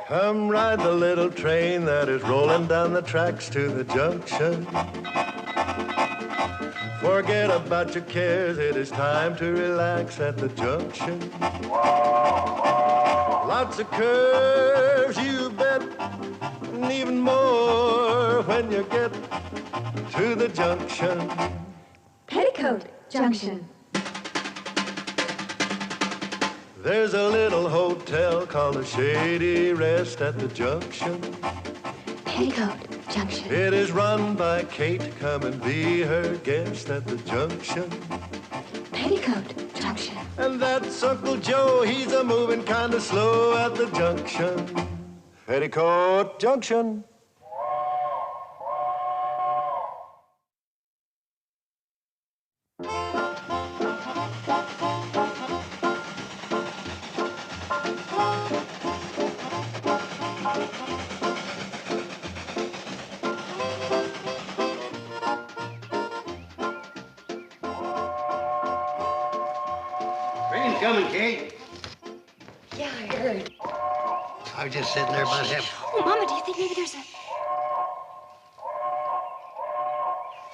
Come ride the little train that is rolling down the tracks to the junction. Forget about your cares, it is time to relax at the junction. Lots of curves, you bet, and even more when you get to the junction. Petticoat Junction. There's a little hotel called the Shady Rest at the junction. Petticoat Junction. It is run by Kate. Come and be her guest at the junction. Petticoat Junction. And that's Uncle Joe. He's a moving kind of slow at the junction. Petticoat Junction. Train's coming, Kate. Yeah, I heard. I was just sitting there about half. Oh, Mama, do you think maybe there's a...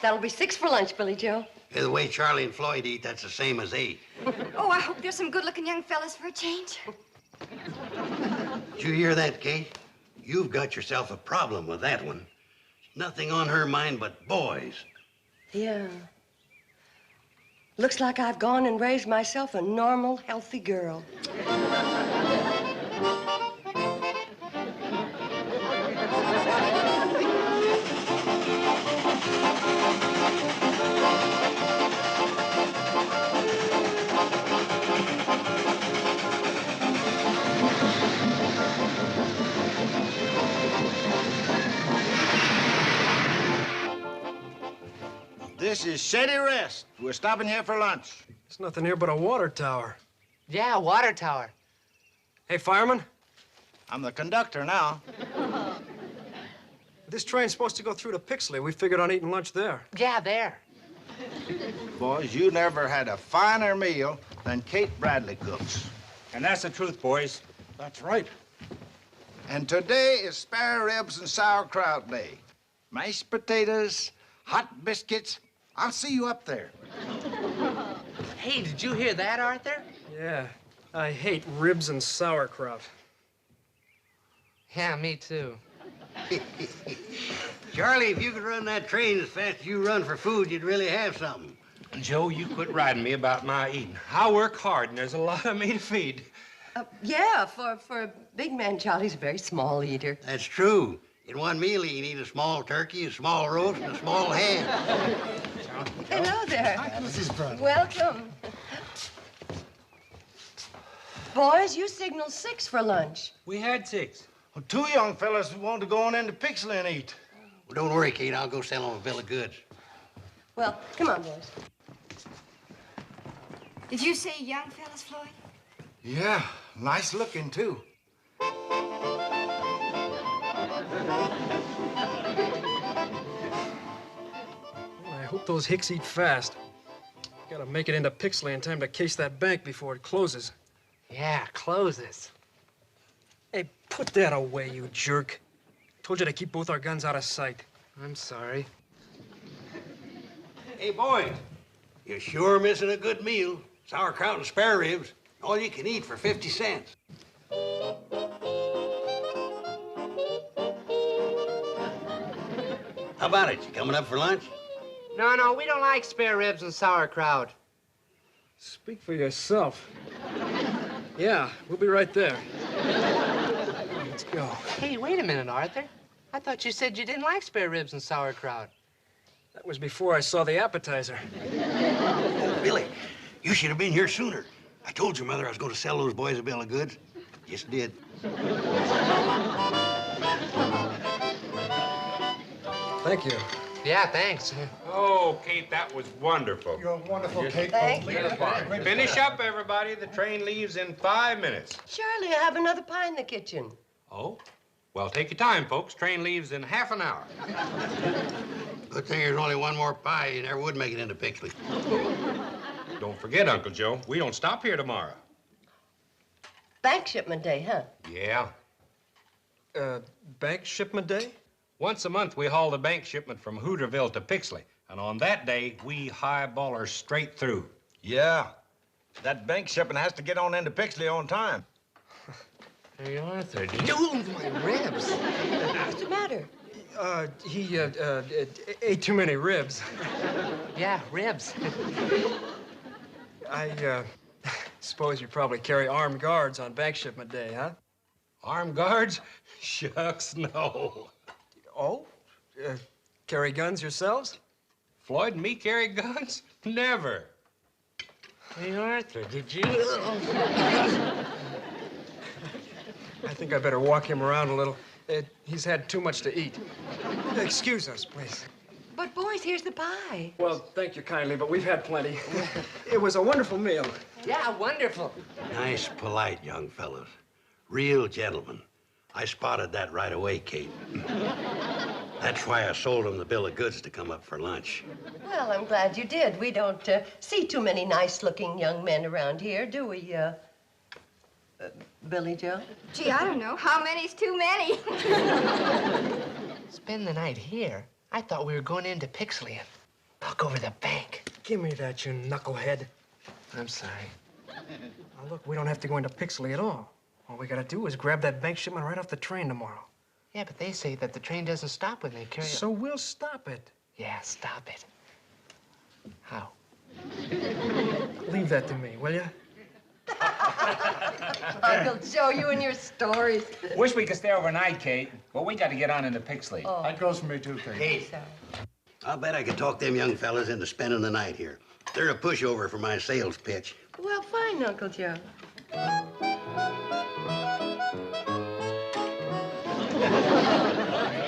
That'll be 6 for lunch, Billy Joe. Yeah, the way Charlie and Floyd eat, that's the same as 8. Oh, I hope there's some good-looking young fellas for a change. Did you hear that, Kate? You've got yourself a problem with that one. Nothing on her mind but boys. Yeah. Looks like I've gone and raised myself a normal, healthy girl. This is Shady Rest. We're stopping here for lunch. There's nothing here but a water tower. Yeah, water tower. Hey, fireman, I'm the conductor now. this train's supposed to go through to Pixley. We figured on eating lunch there. Yeah, there. Boys, you never had a finer meal than Kate Bradley cooks. And that's the truth, boys. That's right. And today is spare ribs and sauerkraut day. Mashed potatoes, hot biscuits. I'll see you up there. Hey, did you hear that, Arthur? Yeah, I hate ribs and sauerkraut. Yeah, me too. Charlie, if you could run that train as fast as you run for food, you'd really have something. Joe, you quit riding me about my eating. I work hard, and there's a lot of me to feed. Yeah, for a big man, Charlie's a very small eater. That's true. In one meal, you can eat a small turkey, a small roast, and a small ham. Hello there. Hi, Mrs. Brown. Welcome. Boys, you signaled 6 for lunch. We had 6. Well, 2 young fellas want to go on into Pixley and eat. Well, don't worry, Kate. I'll go sell them a bill of goods. Well, come on, boys. Did you say young fellas, Floyd? Yeah, nice looking, too. I hope those hicks eat fast. Gotta make it into Pixley in time to case that bank before it closes. Yeah, closes. Hey, put that away, you jerk. Told you to keep both our guns out of sight. I'm sorry. Hey, boys, you're sure missing a good meal. Sauerkraut and spare ribs. All you can eat for 50 cents. How about it? You coming up for lunch? No, we don't like spare ribs and sauerkraut. Speak for yourself. Yeah, we'll be right there. Let's go. Hey, wait a minute, Arthur. I thought you said you didn't like spare ribs and sauerkraut. That was before I saw the appetizer. Billy, you should have been here sooner. I told your mother I was going to sell those boys a bill of goods. Just did. Thank you. Yeah, thanks. Oh, Kate, that was wonderful. You're wonderful, Kate. Thank you. Finish up, everybody. The train leaves in 5 minutes. Charlie, I have another pie in the kitchen. Oh? Well, take your time, folks. Train leaves in half an hour. Good thing there's only one more pie. You never would make it into Pixley. Don't forget, Uncle Joe, we don't stop here tomorrow. Bank shipment day, huh? Yeah. Bank shipment day? Once a month, we haul the bank shipment from Hooterville to Pixley. And on that day, we highballers straight through. Yeah. That bank shipment has to get on into Pixley on time. Hey, Arthur, did you... my ribs. What's the matter? He ate too many ribs. Yeah, ribs. I suppose you probably carry armed guards on bank shipment day, huh? Armed guards? Shucks, no. Oh? Carry guns yourselves? Floyd and me carry guns? Never. Hey, Arthur, did you... I think I better walk him around a little. He's had too much to eat. Excuse us, please. But, boys, here's the pie. Well, thank you kindly, but we've had plenty. It was a wonderful meal. Yeah, wonderful. Nice, polite young fellows. Real gentlemen. I spotted that right away, Kate. That's why I sold them the bill of goods to come up for lunch. Well, I'm glad you did. We don't see too many nice-looking young men around here, do we, Billy Joe? Gee, I don't know. How many's too many? Spend the night here? I thought we were going into Pixley and knock over the bank. Give me that, you knucklehead. I'm sorry. Now, look, we don't have to go into Pixley at all. All we gotta do is grab that bank shipment right off the train tomorrow. Yeah, but they say that the train doesn't stop when they carry it. So we'll stop it. Yeah, stop it. How? Leave that to me, will you? Uncle Joe, you and your stories. Wish we could stay overnight, Kate, but we got to get on into Pixley. Oh. That goes for me, too, Kate. Kate, I'll bet I could talk them young fellas into spending the night here. They're a pushover for my sales pitch. Well, fine, Uncle Joe.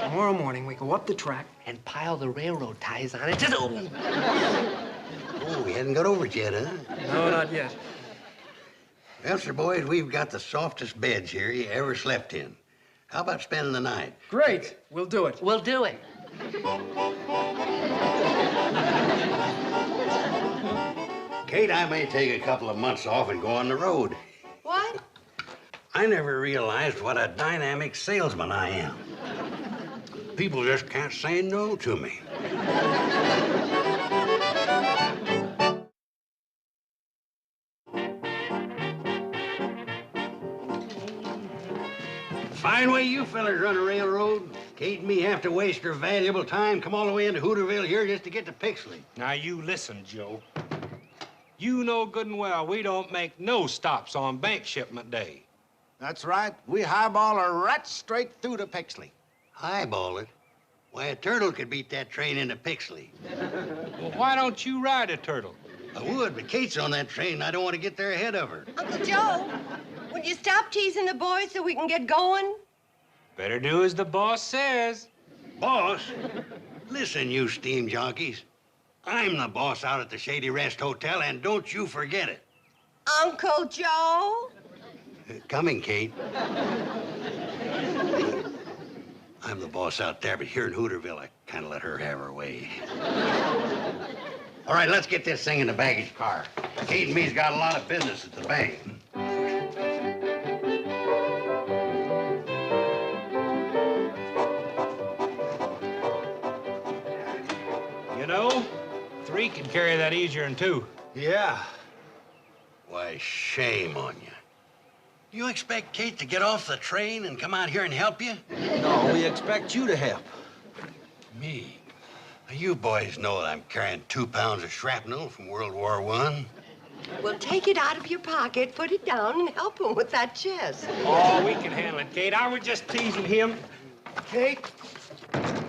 Tomorrow morning, we go up the track. And pile the railroad ties on it. Just open. Oh, we hadn't got over it yet, huh? No, not yet. Well, sir, boys, we've got the softest beds here you ever slept in. How about spending the night? Great. We'll do it. We'll do it. Kate, I may take a couple of months off and go on the road. What? I never realized what a dynamic salesman I am. People just can't say no to me. Fine way you fellas run a railroad. Kate and me have to waste our valuable time, come all the way into Hooterville here just to get to Pixley. Now, you listen, Joe. You know good and well we don't make no stops on bank shipment day. That's right. We highball her right straight through to Pixley. Highball it? Why, a turtle could beat that train into Pixley. Well, why don't you ride a turtle? I would, but Kate's on that train, and I don't want to get there ahead of her. Uncle Joe, would you stop teasing the boys so we can get going? Better do as the boss says. Boss? Listen, you steam jockeys. I'm the boss out at the Shady Rest Hotel, and don't you forget it. Uncle Joe? Coming, Kate. I'm the boss out there, but here in Hooterville, I kind of let her have her way. All right, let's get this thing in the baggage car. Kate and me's got a lot of business at the bank. You know, 3 can carry that easier than 2. Yeah. Why, shame on you. Do you expect Kate to get off the train and come out here and help you? No, we expect you to help. Me? Now, you boys know that I'm carrying 2 pounds of shrapnel from World War I. Well, take it out of your pocket, put it down, and help him with that chest. Oh, we can handle it, Kate. I was just teasing him. Kate,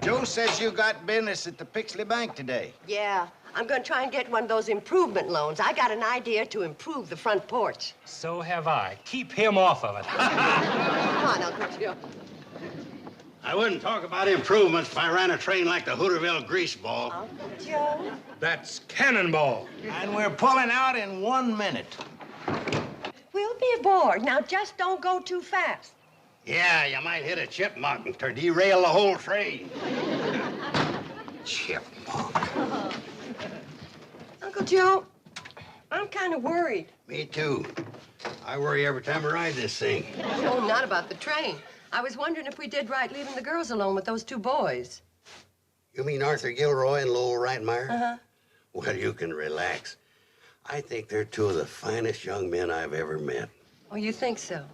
Joe says you got business at the Pixley Bank today. Yeah, I'm going to try and get one of those improvement loans. I got an idea to improve the front porch. So have I. Keep him off of it. Come on, Uncle Joe. I wouldn't talk about improvements if I ran a train like the Hooterville greaseball. Uncle Joe? That's cannonball. And we're pulling out in 1 minute. We'll be aboard. Now, just don't go too fast. Yeah, you might hit a chipmunk or derail the whole train. Chipmunk. Uncle Joe, I'm kind of worried. Me too. I worry every time I ride this thing. Oh, not about the train. I was wondering if we did right leaving the girls alone with those two boys. You mean Arthur Gilroy and Lowell Reitmeyer? Uh-huh. Well, you can relax. I think they're two of the finest young men I've ever met. Oh, you think so?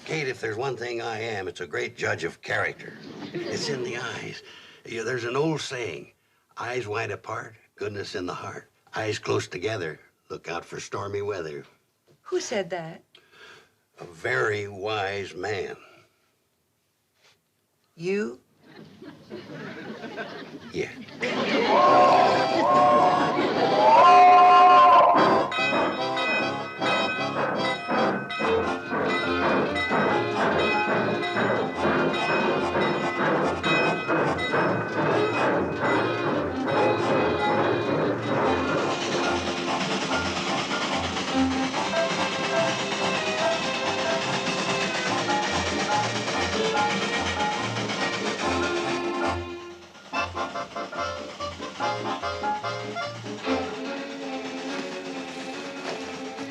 Kate, if there's one thing I am, it's a great judge of character. It's in the eyes. There's an old saying, eyes wide apart, goodness in the heart. Eyes close together, look out for stormy weather. Who said that? A very wise man. You? Yeah.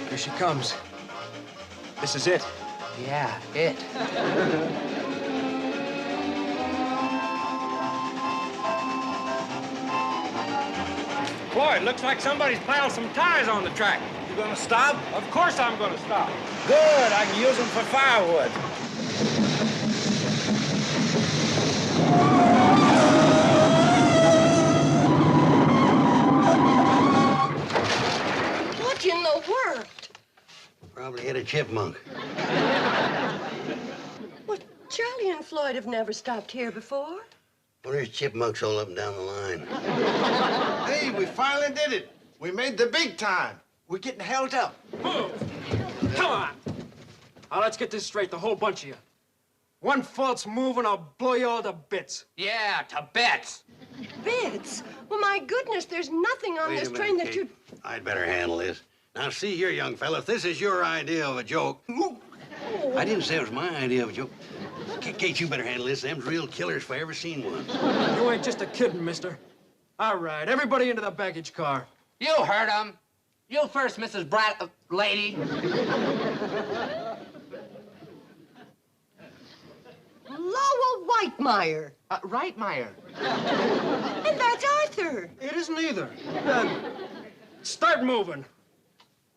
Here she comes. This is it. Yeah, it. Floyd, looks like somebody's piled some tires on the track. You gonna stop? Of course I'm gonna stop. Good, I can use them for firewood. What in the world? Probably hit a chipmunk. Well, Charlie and Floyd have never stopped here before. Well, there's chipmunks all up and down the line. Hey, we finally did it. We made the big time. We're getting held up. Move! Come on! Now, let's get this straight, the whole bunch of you. One false move and I'll blow you all to bits. Yeah, to bits. Bits? Well, my goodness, there's nothing on Wait this a train minute, that Kate. I'd better handle this. Now, see here, young fella, if this is your idea of a joke... I didn't say it was my idea of a joke. Kate, you better handle this. Them's real killers if I ever seen one. You ain't just a kidding, mister. All right, everybody into the baggage car. You heard him. You first, Mrs. Lady. Lowell Whitemeyer. Reitmeyer. And that's Arthur. It isn't either. Start moving.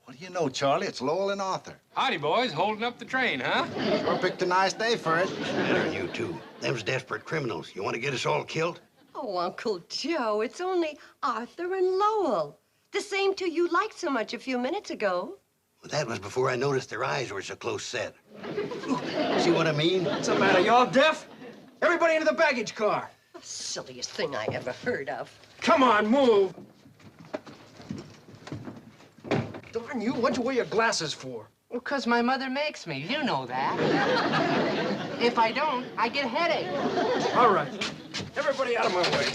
What do you know, Charlie? It's Lowell and Arthur. Howdy, boys. Holding up the train, huh? Sure picked a nice day for it. Better you two. Them's desperate criminals. You want to get us all killed? Oh, Uncle Joe, it's only Arthur and Lowell. The same two you liked so much a few minutes ago. Well, that was before I noticed their eyes were so close set. See what I mean? What's the matter, you all deaf? Everybody into the baggage car. The silliest thing I ever heard of. Come on, move. Darn you, what'd you wear your glasses for? Well, 'cause my mother makes me. You know that. If I don't, I get a headache. All right, everybody out of my way.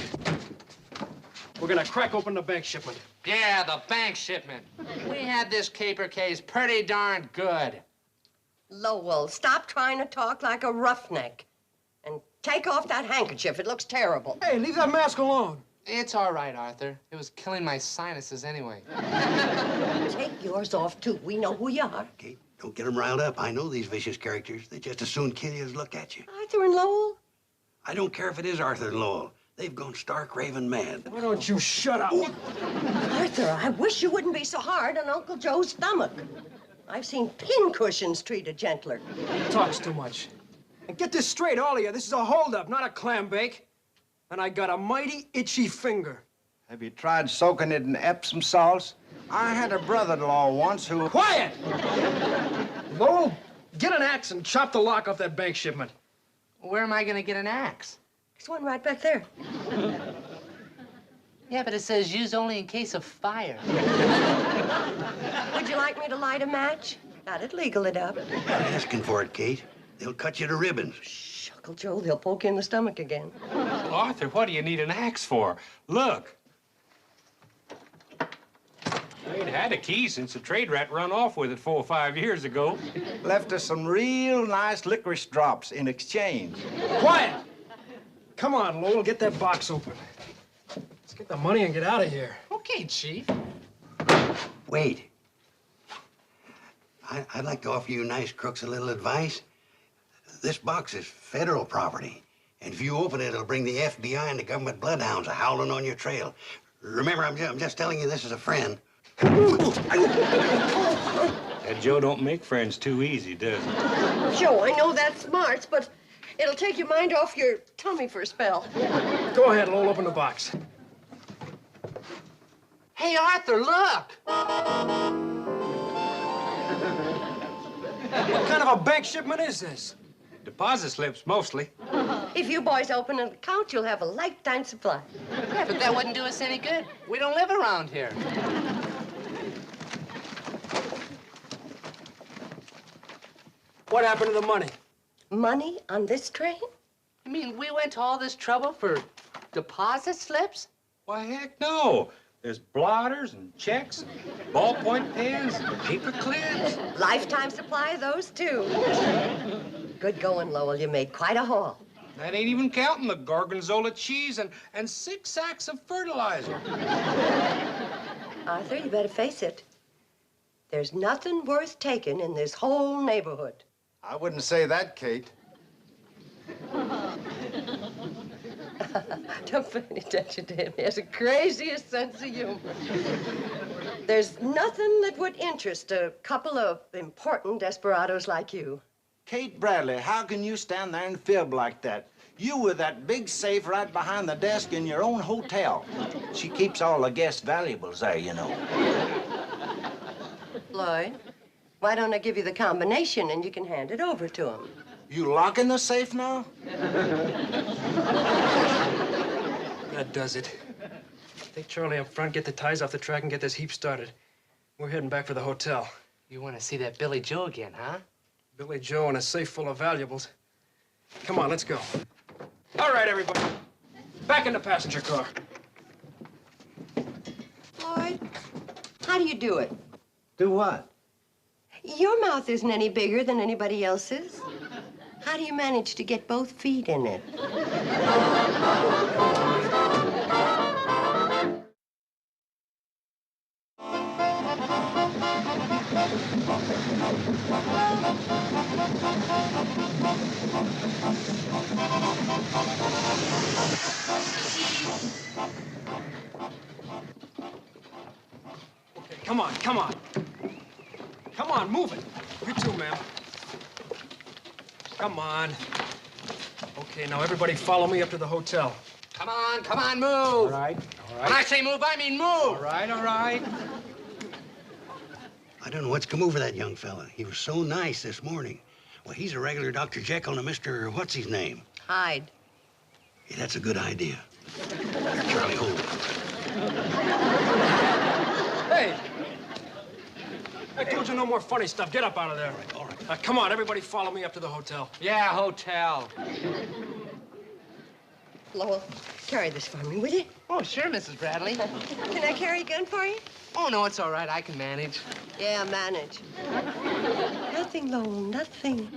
We're gonna crack open the bank shipment. Yeah, the bank shipment. We had this caper case pretty darn good. Lowell, stop trying to talk like a roughneck. And take off that handkerchief. It looks terrible. Hey, leave that mask alone. It's all right, Arthur. It was killing my sinuses anyway. Take yours off, too. We know who you are. Kate, don't get them riled up. I know these vicious characters. They just as soon kill you as look at you. Arthur and Lowell? I don't care if it is Arthur and Lowell. They've gone stark raving mad. Why don't you shut up? Arthur, I wish you wouldn't be so hard on Uncle Joe's stomach. I've seen pin cushions treated gentler. Talks too much. And get this straight, all of you. This is a holdup, not a clam bake. And I got a mighty itchy finger. Have you tried soaking it in Epsom salts? I had a brother-in-law once who... Quiet! Lowell, get an axe and chop the lock off that bank shipment. Where am I gonna get an axe? There's one right back there. Yeah, but it says use only in case of fire. Would you like me to light a match? That'd legal it up. Not asking for it, Kate. They'll cut you to ribbons. Shh, Uncle Joe, they'll poke you in the stomach again. Arthur, what do you need an axe for? Look. I ain't had a key since the trade rat run off with it 4 or 5 years ago. left us some real nice licorice drops in exchange. Quiet! Come on, Lowell, get that box open. Let's get the money and get out of here. Okay, Chief. Wait. I'd like to offer you nice crooks a little advice. This box is federal property. And if you open it, it'll bring the FBI and the government bloodhounds a-howling on your trail. Remember, I'm just telling you this as a friend. That Joe don't make friends too easy, does he? Joe, I know that's smarts, but it'll take your mind off your tummy for a spell. Go ahead, Lowell, open the box. Hey, Arthur, look! What kind of a bank shipment is this? Deposit slips, mostly. If you boys open an account, you'll have a lifetime supply. Yeah, but that wouldn't do us any good. We don't live around here. What happened to the money? Money on this train? I mean, we went to all this trouble for deposit slips? Why, heck no. There's blotters and checks, and ballpoint pens, and paper clips. Lifetime supply of those, too. Good going, Lowell. You made quite a haul. That ain't even counting the gorgonzola cheese and 6 sacks of fertilizer. Arthur, you better face it. There's nothing worth taking in this whole neighborhood. I wouldn't say that, Kate. Don't pay any attention to him. He has the craziest sense of humor. There's nothing that would interest a couple of important desperados like you. Kate Bradley, how can you stand there and fib like that? You with that big safe right behind the desk in your own hotel. She keeps all the guest valuables there, you know. Lloyd, why don't I give you the combination and you can hand it over to him? You locking the safe now? That does it. Take Charlie up front, get the ties off the track, and get this heap started. We're heading back for the hotel. You want to see that Billy Joe again, huh? Billy Joe and a safe full of valuables. Come on, let's go. All right, everybody. Back in the passenger car. Lloyd, how do you do it? Do what? Your mouth isn't any bigger than anybody else's. How do you manage to get both feet in it? Okay, come on, come on. Come on, move it. You too, ma'am. Come on. Okay, now everybody follow me up to the hotel. Come on, move! All right, all right. When I say move, I mean move! All right, all right. I don't know what's come over that young fella. He was so nice this morning. Well, he's a regular Dr. Jekyll and a Mr. What's-his-name. Hyde. Yeah, that's a good idea. Here, Charlie, hold it. Hey! I told you no more funny stuff. Get up out of there. All right. Come on, everybody follow me up to the hotel. Yeah, hotel. Lowell, carry this for me, will you? Oh, sure, Mrs. Bradley. Can I carry a gun for you? Oh, no, it's all right. I can manage. Yeah, manage. Nothing, Lowell, nothing.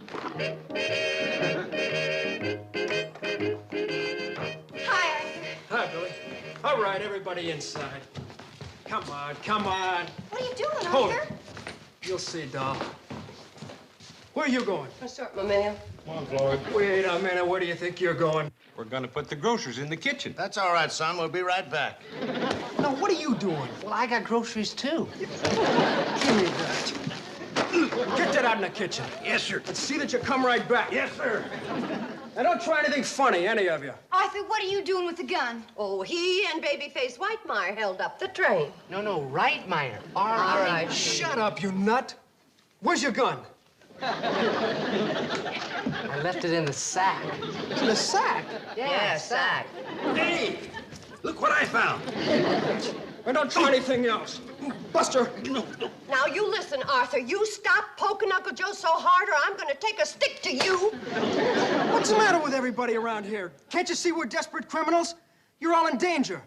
Hi. Hi, Billy. All right, everybody inside. Come on, come on. What are you doing, Hold Arthur? it. You'll see, doll. Where are you going? I'll start my mail. Come on, Floyd. Wait a minute. Where do you think you're going? We're gonna put the groceries in the kitchen. That's all right, son. We'll be right back. No, what are you doing? Well, I got groceries, too. Give me that. Get that out in the kitchen. Yes, sir. And see that you come right back. Yes, sir. And don't try anything funny, any of you. Arthur, what are you doing with the gun? Oh, he and Babyface Whitemeyer held up the train. No, Reitmeyer. All right. Shut up, you nut. Where's your gun? I left it in the sack. In the sack. Yeah, sack. Hey, look what I found. And don't try anything else. Buster. No. Now, you listen, Arthur. You stop poking Uncle Joe so hard or I'm gonna take a stick to you. What's the matter with everybody around here? Can't you see we're desperate criminals? You're all in danger.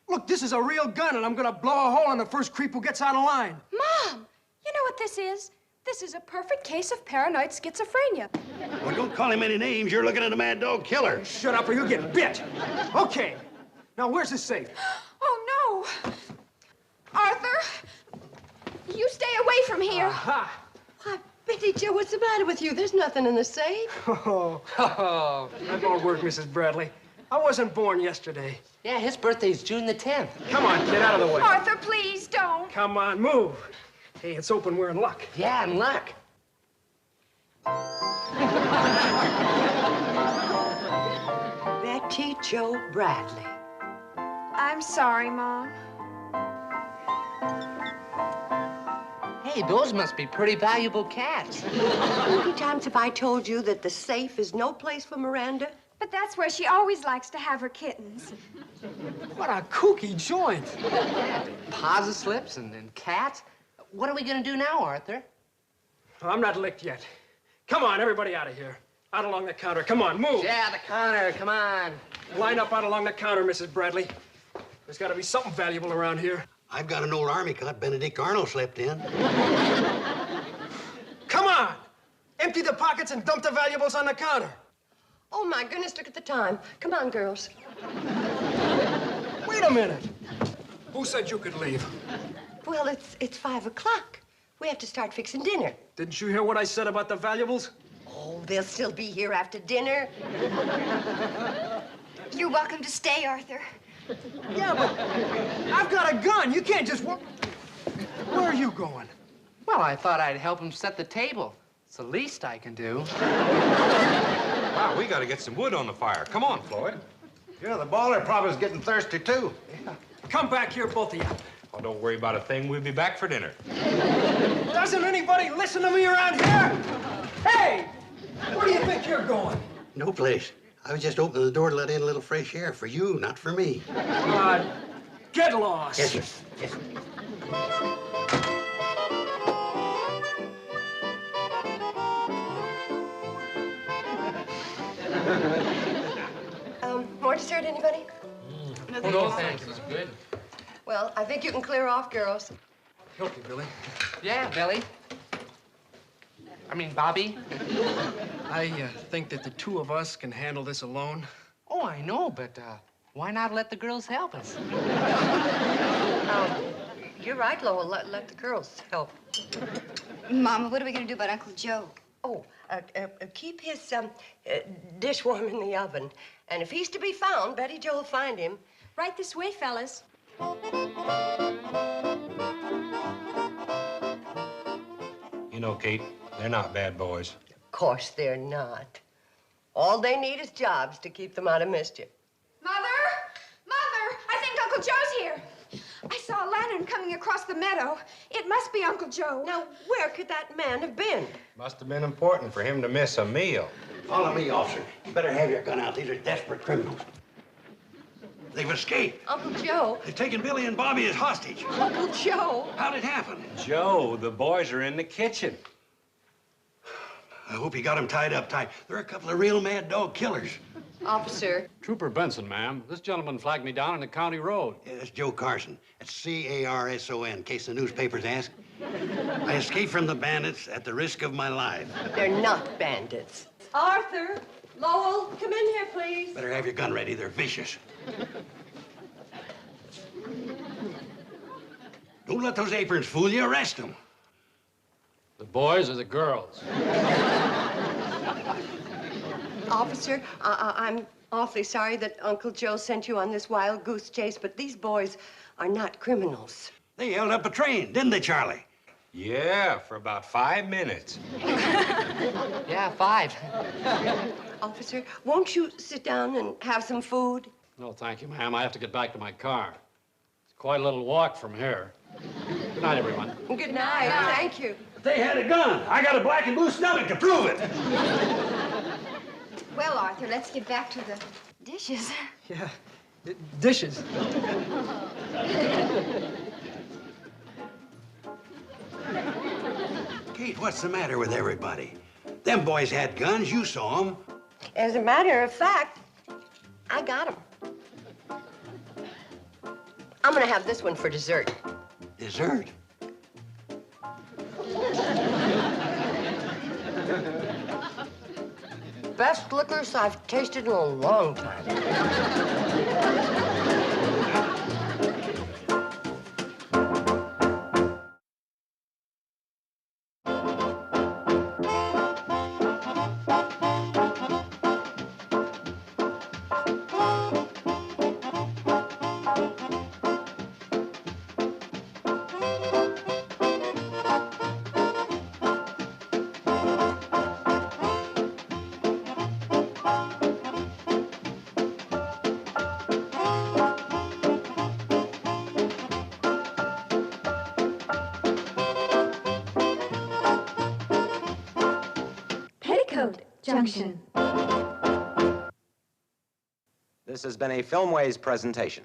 Look, this is a real gun, and I'm gonna blow a hole in the first creep who gets out of line. Mom, you know what this is? This is a perfect case of paranoid schizophrenia. Well, don't call him any names. You're looking at a mad dog killer. Shut up or you get bit. Okay. Now, where's the safe? Oh, no. Arthur, you stay away from here. Aha. Betty Joe, what's the matter with you? There's nothing in the safe. Oh, that won't work, Mrs. Bradley. I wasn't born yesterday. Yeah, his birthday's June the 10th. Come on, get out of the way. Arthur, please don't. Come on, move. Hey, it's open. We're in luck. Yeah, and luck. Betty Joe Bradley. I'm sorry, Mom. Hey, those must be pretty valuable cats. How many times have I told you that the safe is no place for Miranda? But that's where she always likes to have her kittens. What a kooky joint. Deposit slips and cats. What are we gonna do now, Arthur? I'm not licked yet. Come on, everybody out of here. Out along the counter. Come on, move. Yeah, the counter, come on. Line up out along the counter, Mrs. Bradley. There's got to be something valuable around here. I've got an old army cut Benedict Arnold slipped in. Come on! Empty the pockets and dump the valuables on the counter. Oh, my goodness, look at the time. Come on, girls. Wait a minute. Who said you could leave? Well, it's 5 o'clock. We have to start fixing dinner. Didn't you hear what I said about the valuables? Oh, they'll still be here after dinner. You're welcome to stay, Arthur. Yeah, but I've got a gun. You can't just walk. Where are you going? Well, I thought I'd help him set the table. It's the least I can do. Wow, we gotta get some wood on the fire. Come on, Floyd. Yeah, the baller probably's getting thirsty, too. Come back here, both of you. Oh, don't worry about a thing. We'll be back for dinner. Doesn't anybody listen to me around here? Hey! Where do you think you're going? No place. I was just opening the door to let in a little fresh air for you, not for me. Get lost. Yes, sir. Yes, sir. More dessert, anybody? Oh, no, thanks. It was good. Well, I think you can clear off, girls. Help you, Billy. Yeah, Billy. I mean, Bobby. I think that the two of us can handle this alone. Oh, I know, but why not let the girls help us? You're right, Lowell. Let the girls help. Mama, what are we going to do about Uncle Joe? Oh, keep his dish warm in the oven. And if he's to be found, Betty Jo will find him. Right this way, fellas. You know, Kate, they're not bad boys. Of course they're not. All they need is jobs to keep them out of mischief. Mother! Mother! I think Uncle Joe's here. I saw a lantern coming across the meadow. It must be Uncle Joe. Now, where could that man have been? Must have been important for him to miss a meal. Follow me, officer. You better have your gun out. These are desperate criminals. They've escaped. Uncle Joe? They've taken Billy and Bobby as hostage. Uncle Joe? How'd it happen? Joe, the boys are in the kitchen. I hope you got them tied up tight. They're a couple of real mad dog killers. Officer. Trooper Benson, ma'am. This gentleman flagged me down on the county road. Yeah, that's Joe Carson. That's C-A-R-S-O-N, in case the newspapers ask. I escaped from the bandits at the risk of my life. They're not bandits. Arthur, Lowell, come in here, please. Better have your gun ready. They're vicious. Don't let those aprons fool you. Arrest them. The boys or the girls? Officer, I'm awfully sorry that Uncle Joe sent you on this wild goose chase, but these boys are not criminals. They held up a train, didn't they, Charlie? Yeah, for about 5 minutes. Yeah, 5. Officer, won't you sit down and have some food? No, thank you, ma'am. I have to get back to my car. It's quite a little walk from here. Good night, everyone. Good night. Thank you. They had a gun. I got a black and blue stomach to prove it. Well, Arthur, let's get back to the dishes. Yeah, dishes. Kate, what's the matter with everybody? Them boys had guns. You saw them. As a matter of fact, I got them. I'm gonna have this one for dessert. Dessert? Best liquors I've tasted in a long time. Junction. This has been a Filmways presentation.